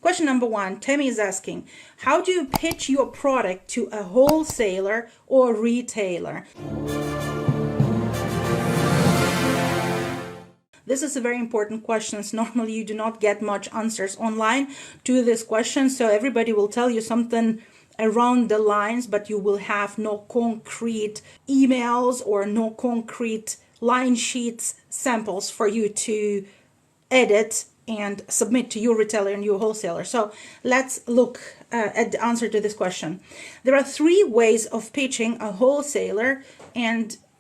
Question number 1, Tammy is asking, how do you pitch your product to a wholesaler or retailer? This is a very important question. Normally you do not get much answers online to this question, so everybody will tell you something around the lines, but you will have no concrete emails or no concrete line sheets samples for you to edit and submit to your retailer and your wholesaler. So let's look at the answer to this question. There are 3 ways of pitching a wholesaler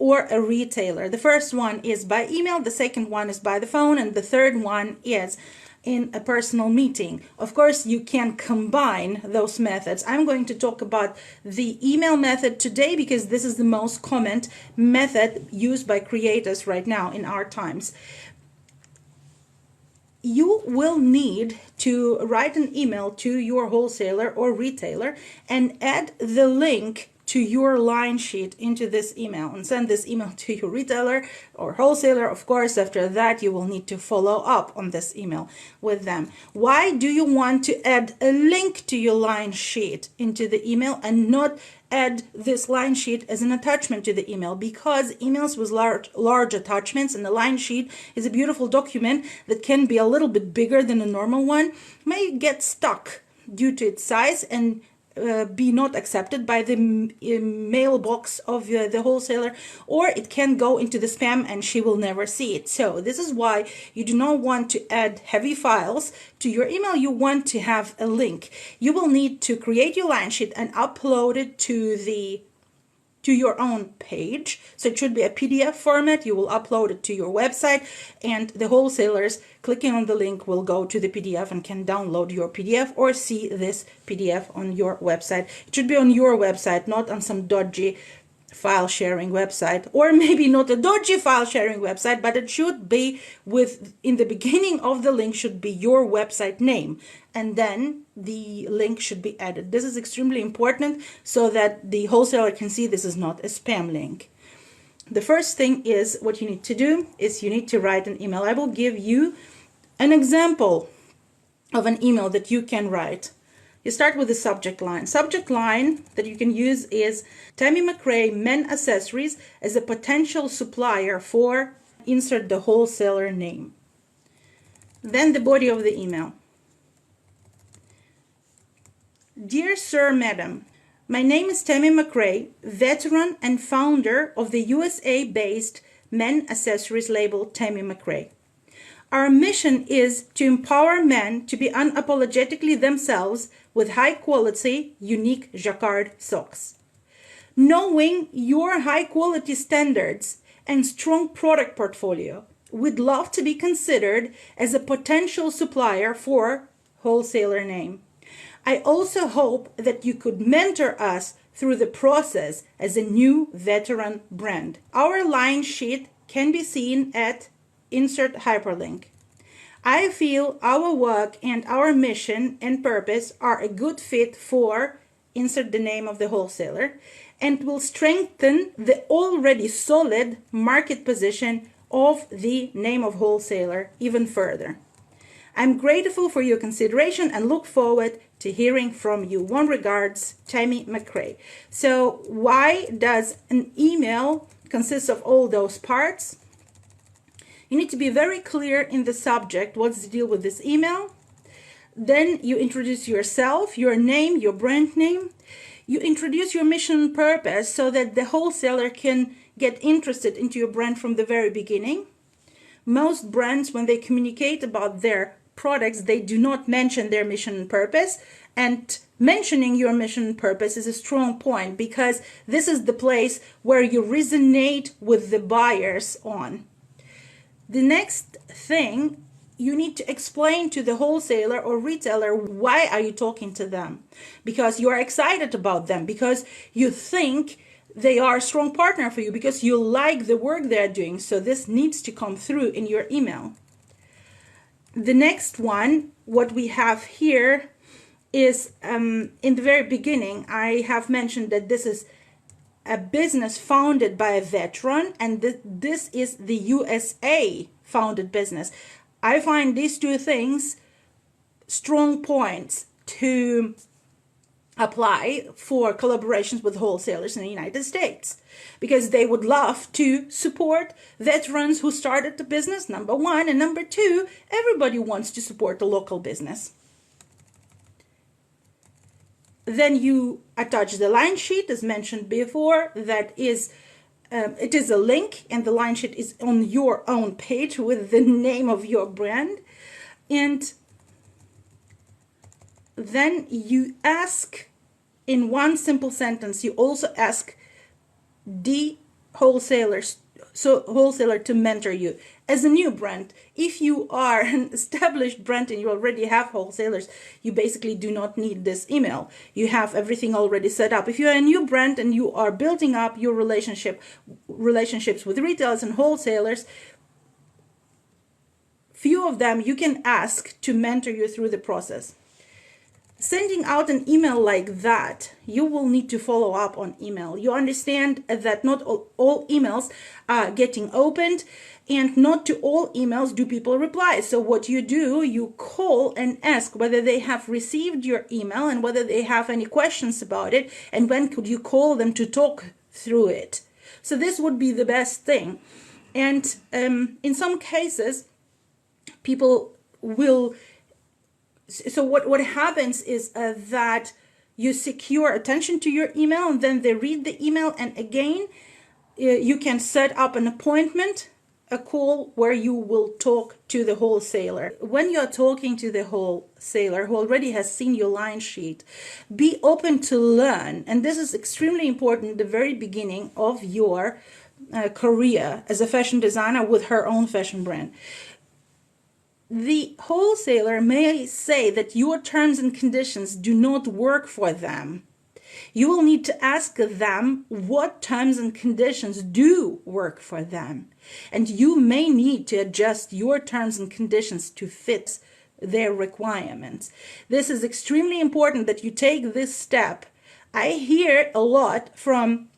or a retailer. The first one is by email, the second one is by the phone, and the third one is in a personal meeting. Of course, you can combine those methods. I'm going to talk about the email method today because this is the most common method used by creators right now in our times. You will need to write an email to your wholesaler or retailer and add the link to your line sheet into this email and send this email to your retailer or wholesaler. Of course, after that, you will need to follow up on this email with them. Why do you want to add a link to your line sheet into the email and not add this line sheet as an attachment to the email? Because emails with large attachments and the line sheet is a beautiful document that can be a little bit bigger than a normal one, may get stuck due to its size and be not accepted by the mailbox of the wholesaler, or it can go into the spam and she will never see it. So this is why you do not want to add heavy files to your email. You want to have a link. You will need to create your line sheet and upload it to your own page. So it should be a PDF format. You will upload it to your website, and the wholesalers clicking on the link will go to the PDF and can download your PDF or see this PDF on your website. It should be on your website, not on some dodgy file sharing website, or maybe not a dodgy file sharing website, but it should be in the beginning of the link should be your website name, and then the link should be added. This is extremely important so that the wholesaler can see this is not a spam link. The first thing is what you need to do is you need to write an email. I will give you an example of an email that you can write. You start with the subject line. Subject line that you can use is Tammy McRae Men Accessories as a potential supplier for, insert the wholesaler name. Then the body of the email. Dear Sir, Madam, my name is Tammy McRae, veteran and founder of the USA-based men accessories label Tammy McRae. Our mission is to empower men to be unapologetically themselves with high-quality, unique jacquard socks. Knowing your high-quality standards and strong product portfolio, we'd love to be considered as a potential supplier for wholesaler name. I also hope that you could mentor us through the process as a new veteran brand. Our line sheet can be seen at insert hyperlink. I feel our work and our mission and purpose are a good fit for, insert the name of the wholesaler, and will strengthen the already solid market position of the name of wholesaler even further. I'm grateful for your consideration and look forward to hearing from you. Warm regards, Tammy McRae. So why does an email consist of all those parts? You need to be very clear in the subject. What's the deal with this email? Then you introduce yourself, your name, your brand name. You introduce your mission and purpose so that the wholesaler can get interested into your brand from the very beginning. Most brands, when they communicate about their products, they do not mention their mission and purpose. And mentioning your mission and purpose is a strong point because this is the place where you resonate with the buyers on. The next thing, you need to explain to the wholesaler or retailer why are you talking to them, because you are excited about them, because you think they are a strong partner for you, because you like the work they're doing. So this needs to come through in your email. The next one, what we have here is in the very beginning, I have mentioned that this is a business founded by a veteran, and this is the USA founded business. I find these two things strong points to apply for collaborations with wholesalers in the United States, because they would love to support veterans who started the business, number one, and number two, everybody wants to support the local business. Then you attach the line sheet, as mentioned before. That is, it is a link, and the line sheet is on your own page with the name of your brand. And then you ask, in one simple sentence, you also ask the wholesaler to mentor you as a new brand. If you are an established brand and you already have wholesalers, you basically do not need this email. You have everything already set up. If you are a new brand and you are building up your relationships with retailers and wholesalers, few of them you can ask to mentor you through the process. Sending out an email like that, you will need to follow up on email. You understand that not all emails are getting opened, and not to all emails do people reply. So what you do, you call and ask whether they have received your email and whether they have any questions about it, and when could you call them to talk through it. So this would be the best thing. And in some cases, people will... So what happens is that you secure attention to your email, and then they read the email, and again, you can set up an appointment, a call where you will talk to the wholesaler. When you're talking to the wholesaler who already has seen your line sheet, be open to learn. And this is extremely important at the very beginning of your career as a fashion designer with her own fashion brand. The wholesaler may say that your terms and conditions do not work for them. You will need to ask them what terms and conditions do work for them. And you may need to adjust your terms and conditions to fit their requirements. This is extremely important that you take this step. I hear a lot from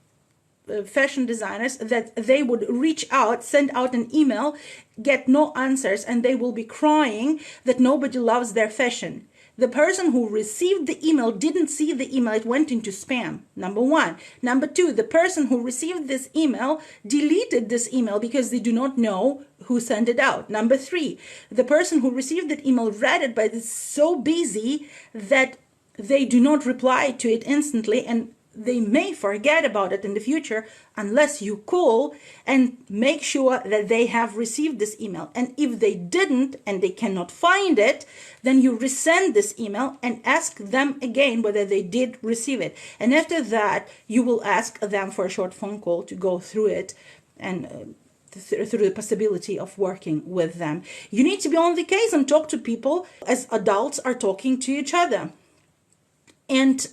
fashion designers that they would reach out, send out an email, get no answers, and they will be crying that nobody loves their fashion. The person who received the email didn't see the email, it went into spam, number one. Number two, the person who received this email deleted this email because they do not know who sent it out. Number three, the person who received that email read it, but is so busy that they do not reply to it instantly, and they may forget about it in the future unless you call and make sure that they have received this email. And if they didn't and they cannot find it, then you resend this email and ask them again whether they did receive it. And after that, you will ask them for a short phone call to go through it and through the possibility of working with them. You need to be on the case and talk to people as adults are talking to each other. And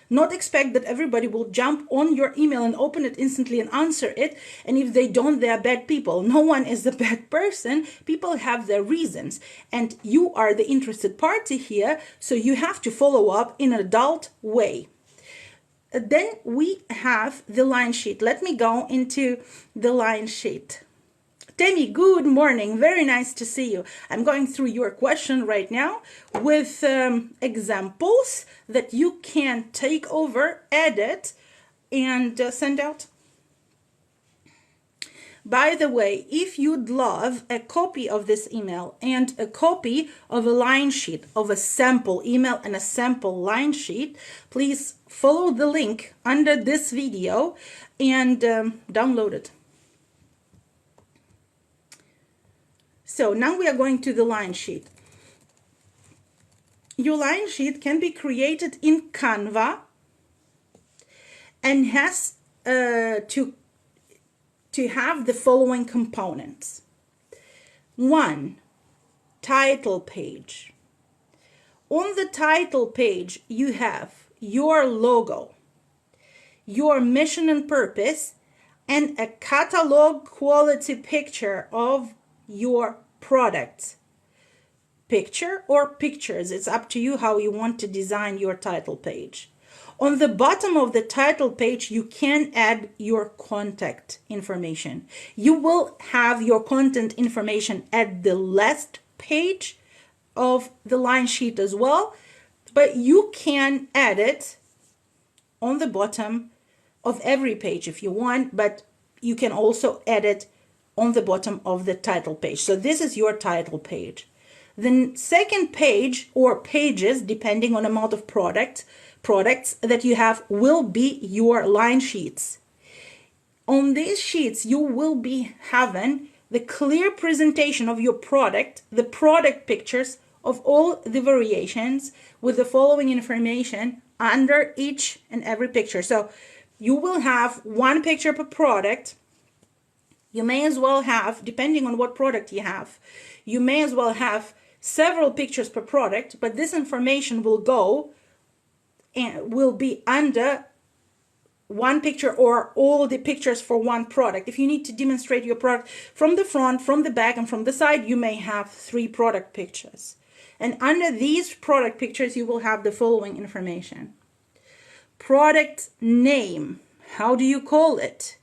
not expect that everybody will jump on your email and open it instantly and answer it. And if they don't, they are bad people. No one is a bad person. People have their reasons. And you are the interested party here, so you have to follow up in an adult way. Then we have the line sheet. Let me go into the line sheet. Tammy, good morning. Very nice to see you. I'm going through your question right now with examples that you can take over, edit, and send out. By the way, if you'd love a copy of this email and a copy of a line sheet, of a sample email and a sample line sheet, please follow the link under this video and download it. So now we are going to the line sheet. Your line sheet can be created in Canva and has to have the following components. 1, title page. On the title page, you have your logo, your mission and purpose, and a catalog quality picture of your product. Picture or pictures, it's up to you how you want to design your title page. On the bottom of the title page, you can add your contact information. You will have your contact information at the last page of the line sheet as well, but you can add it on the bottom of every page if you want, but you can also add it on the bottom of the title page. So this is your title page. The second page or pages, depending on amount of products that you have, will be your line sheets. On these sheets, you will be having the clear presentation of your product, the product pictures of all the variations with the following information under each and every picture. So you will have one picture per product. You may as well have, depending on what product you have, you may as well have several pictures per product, but this information will go and will be under one picture or all the pictures for one product. If you need to demonstrate your product from the front, from the back, and from the side, you may have 3 product pictures. And under these product pictures, you will have the following information. Product name, how do you call it?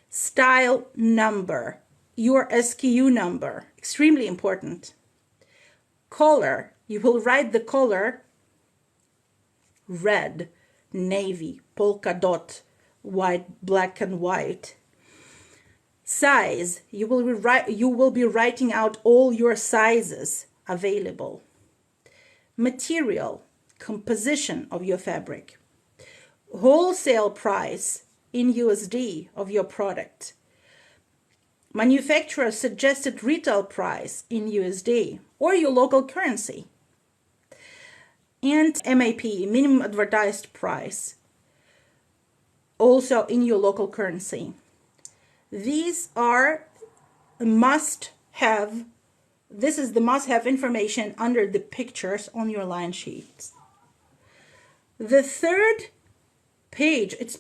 Style number, your SKU number, extremely important. Color, you will write the color red, navy, polka dot, white, black and white. Size, you will be writing out all your sizes available. Material, composition of your fabric. Wholesale price in USD of your product. Manufacturer suggested retail price in USD or your local currency. And MAP, minimum advertised price, also in your local currency. These are must-have, this is the must-have information under the pictures on your line sheets. The third page, it's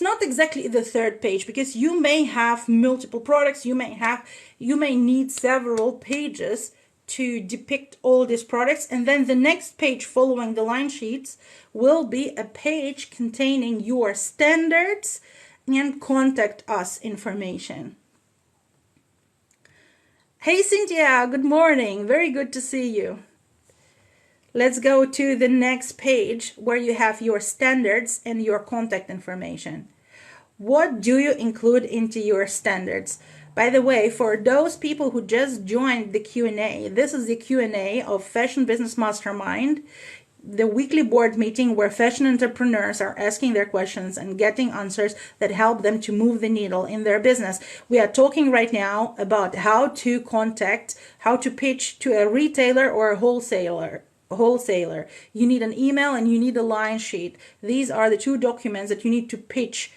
not exactly the third page because you may have multiple products, you may need several pages to depict all these products, and then the next page following the line sheets will be a page containing your standards and contact us information. Hey Cynthia, good morning, very good to see you. Let's go to the next page where you have your standards and your contact information. What do you include into your standards? By the way, for those people who just joined the Q&A, this is the Q&A of Fashion Business Mastermind, the weekly board meeting where fashion entrepreneurs are asking their questions and getting answers that help them to move the needle in their business. We are talking right now about how to pitch to a retailer or a wholesaler. You need an email and you need a line sheet. These are the 2 documents that you need to pitch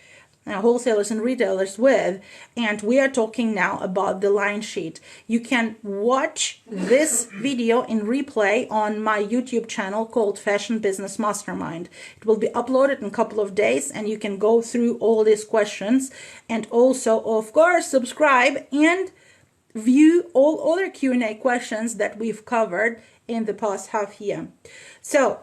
wholesalers and retailers with, and we are talking now about the line sheet. You can watch this video in replay on my YouTube channel called Fashion Business Mastermind. It will be uploaded in a couple of days and you can go through all these questions and also, of course, subscribe and view all other Q&A questions that we've covered in the past half year. So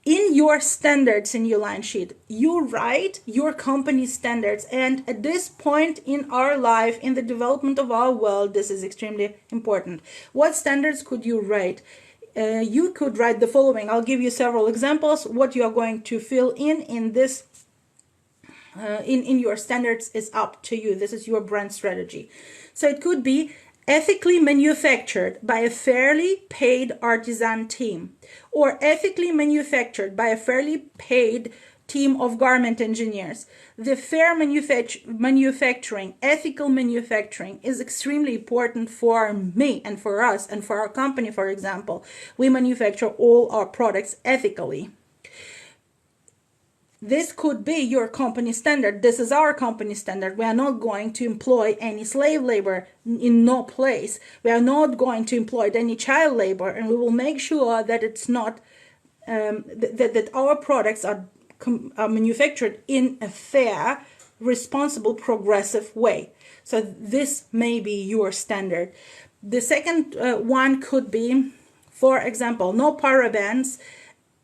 in your standards in your line sheet, you write your company standards. And at this point in our life, in the development of our world, this is extremely important. What standards could you write? You could write the following. I'll give you several examples. What you are going to fill in this in your standards is up to you. This is your brand strategy. So it could be ethically manufactured by a fairly paid artisan team, or ethically manufactured by a fairly paid team of garment engineers. The fair manufacturing, ethical manufacturing is extremely important for me and for us and for our company, for example. We manufacture all our products ethically. This could be your company standard. This is our company standard. We are not going to employ any slave labor in no place. We are not going to employ any child labor, and we will make sure that it's not that our products are manufactured in a fair, responsible, progressive way. So this may be your standard. The second one could be, for example, no parabens,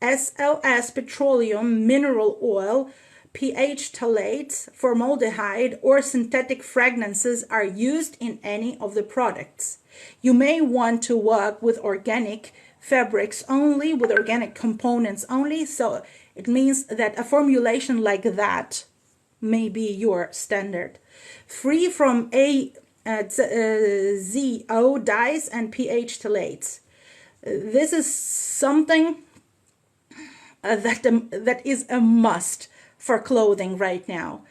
SLS petroleum, mineral oil, pH phthalates, formaldehyde, or synthetic fragrances are used in any of the products. You may want to work with organic fabrics only, with organic components only, so it means that a formulation like that may be your standard. Free from ZO dyes and pH phthalates. This is something that is a must for clothing right now.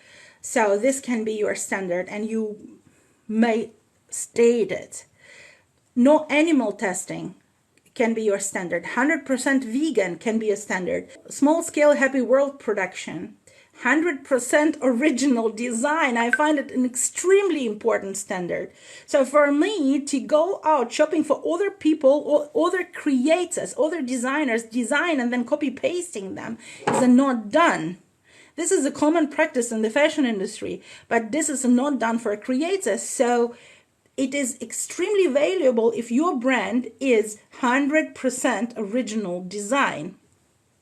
So this can be your standard, and you may state it. No animal testing can be your standard. 100% vegan can be a standard. Small scale happy world production. 100% original design. I find it an extremely important standard. So for me to go out shopping for other people or other creators, other designers design and then copy pasting them is not done. This is a common practice in the fashion industry, but this is not done for creators. So it is extremely valuable if your brand is 100% original design.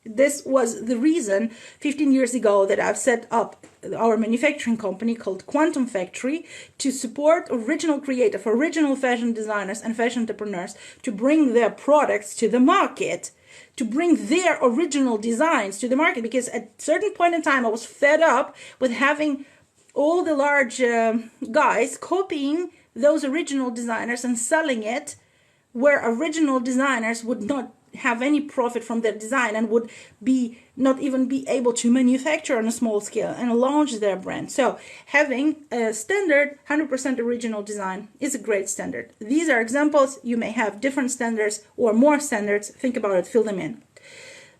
This was the reason 15 years ago that I've set up our manufacturing company called Quantum Factory to support original creative, original fashion designers and fashion entrepreneurs to bring their products to the market, to bring their original designs to the market. Because at a certain point in time, I was fed up with having all the large guys copying those original designers and selling it, where original designers would not have any profit from their design and would not even be able to manufacture on a small scale and launch their brand. So having a standard 100% original design is a great standard. These are examples. You may have different standards or more standards. Think about it, fill them in.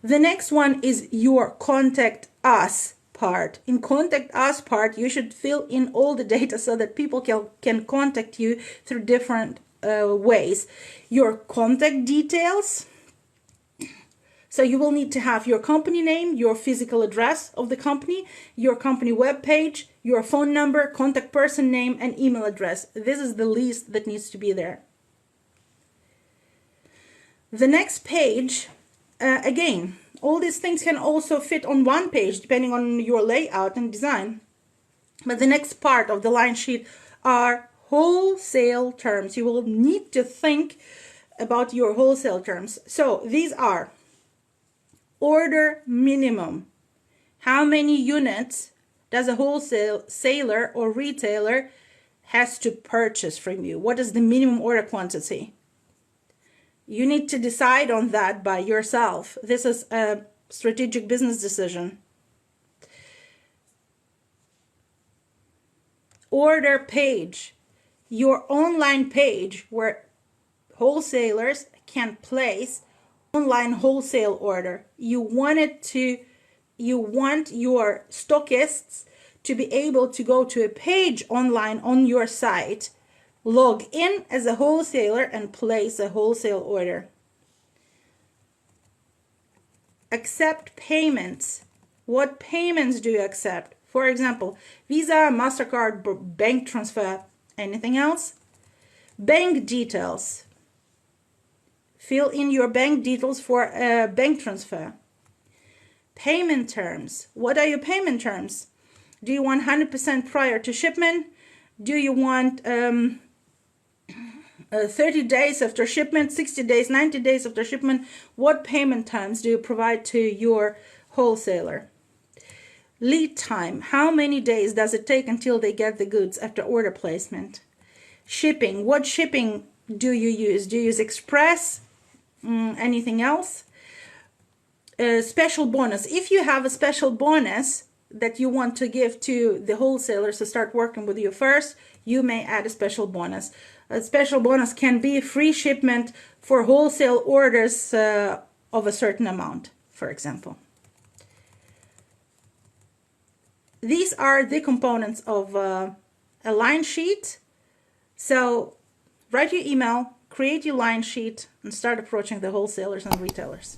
The next one is your contact us part. In contact us part, you should fill in all the data so that people can contact you through different ways. Your contact details. So you will need to have your company name, your physical address of the company, your company webpage, your phone number, contact person name, and email address. This is the least that needs to be there. The next page, again, all these things can also fit on one page depending on your layout and design. But the next part of the line sheet are wholesale terms. You will need to think about your wholesale terms. So these are order minimum. How many units does a wholesaler or retailer has to purchase from you? What is the minimum order quantity? You need to decide on that by yourself. This is a strategic business decision. Order page. Your online page where wholesalers can place online wholesale order. You want your stockists to be able to go to a page online on your site, log in as a wholesaler, and place a wholesale order. Accept payments. What payments do you accept? For example, Visa, MasterCard, bank transfer. Anything else? Bank details. Fill in your bank details for a bank transfer. Payment terms. What are your payment terms? Do you want 100% prior to shipment? Do you want 30 days after shipment, 60 days, 90 days after shipment? What payment terms do you provide to your wholesaler? Lead time. How many days does it take until they get the goods after order placement? Shipping. What shipping do you use? Do you use express? Anything else? Special bonus. If you have a special bonus that you want to give to the wholesalers to start working with you first, you may add a special bonus. A special bonus can be free shipment for wholesale orders of a certain amount, for example. These are the components of a line sheet. So write your email, create your line sheet, and start approaching the wholesalers and retailers.